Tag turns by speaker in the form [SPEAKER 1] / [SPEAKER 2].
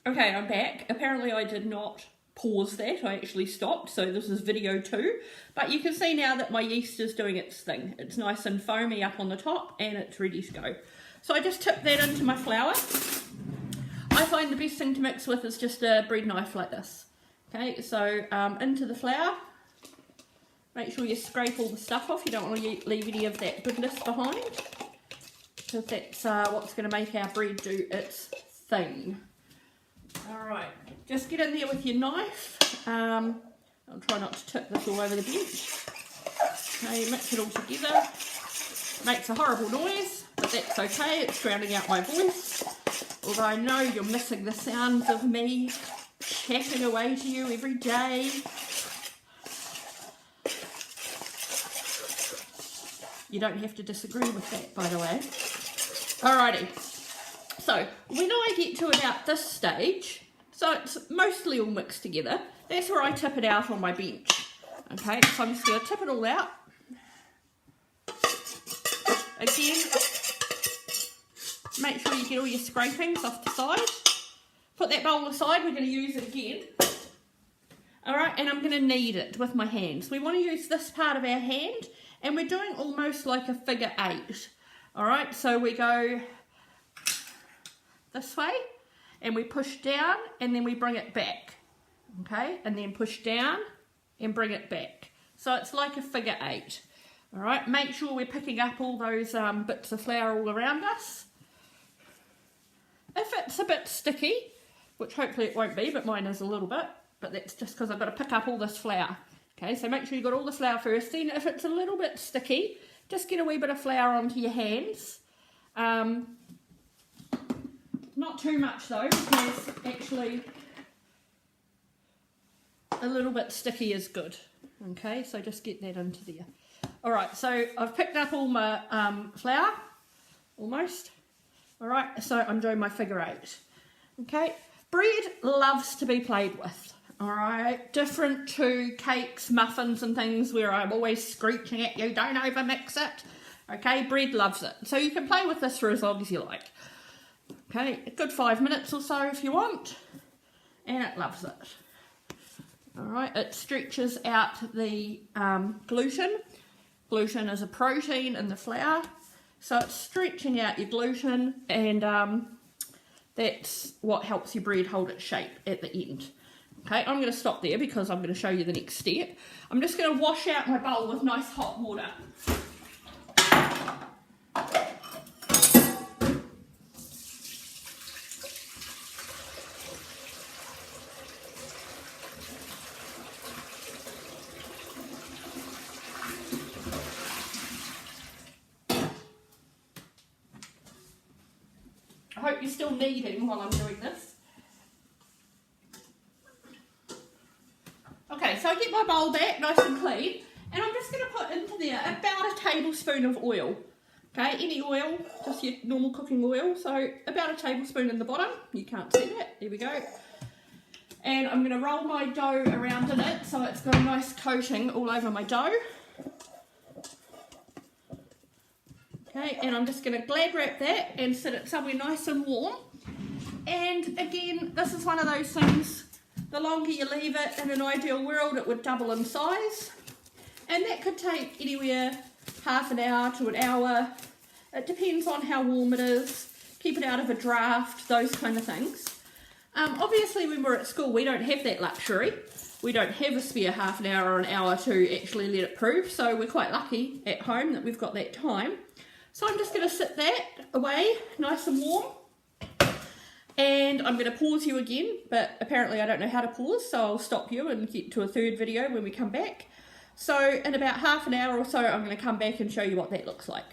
[SPEAKER 1] Okay, I'm back. Apparently I did not pause that, I actually stopped, so this is video 2. But you can see now that my yeast is doing its thing. It's nice and foamy up on the top and it's ready to go. So I just tip that into my flour. I find the best thing to mix with is just a bread knife like this. Okay, so into the flour. Make sure you scrape all the stuff off, you don't want to leave any of that goodness behind, because that's what's going to make our bread do its thing. Alright, just get in there with your knife. I'll try not to tip this all over the bench. Okay, mix it all together. Makes a horrible noise, but that's okay, it's drowning out my voice. Although I know you're missing the sounds of me chatting away to you every day. You don't have to disagree with that, by the way. Alrighty. So, when I get to about this stage, so it's mostly all mixed together, that's where I tip it out on my bench. Okay, so I'm just going to tip it all out. Again, make sure you get all your scrapings off the side. Put that bowl aside, we're going to use it again. Alright, and I'm going to knead it with my hands. We want to use this part of our hand, and we're doing almost like a figure 8. Alright, so we go this way, and we push down, and then we bring it back. Okay, and then push down, and bring it back. So it's like a figure 8. Alright, make sure we're picking up all those bits of flour all around us. If it's a bit sticky, which hopefully it won't be, but mine is a little bit, but that's just because I've got to pick up all this flour. Okay, so make sure you've got all the flour first. Then if it's a little bit sticky, just get a wee bit of flour onto your hands. Not too much though, because actually a little bit sticky is good. Okay, so just get that into there. Alright, so I've picked up all my flour, almost. Alright, so I'm doing my figure 8. Okay, bread loves to be played with. Alright, different to cakes, muffins and things where I'm always screeching at you, don't overmix it. Okay, bread loves it. So you can play with this for as long as you like. Okay, a good 5 minutes or so if you want. And it loves it. Alright, it stretches out the gluten. Gluten is a protein in the flour. So it's stretching out your gluten, and that's what helps your bread hold its shape at the end. Okay, I'm going to stop there because I'm going to show you the next step. I'm just going to wash out my bowl with nice hot water. I hope you're still kneading while I'm doing this. Okay, so I get my bowl back nice and clean, and I'm just going to put into there about a tablespoon of oil. Okay, any oil, just your normal cooking oil, so about a tablespoon in the bottom. You can't see that, there we go. And I'm going to roll my dough around in it so it's got a nice coating all over my dough. Okay, and I'm just going to glad wrap that and sit it somewhere nice and warm. And again, this is one of those things, the longer you leave it, in an ideal world, it would double in size. And that could take anywhere half an hour to an hour. It depends on how warm it is. Keep it out of a draft, those kind of things. Obviously, when we're at school, we don't have that luxury. We don't have a spare half an hour or an hour to actually let it proof. So we're quite lucky at home that we've got that time. So I'm just going to sit that away, nice and warm. And I'm going to pause you again, but apparently I don't know how to pause, so I'll stop you and get to a third video when we come back. So in about half an hour or so, I'm going to come back and show you what that looks like.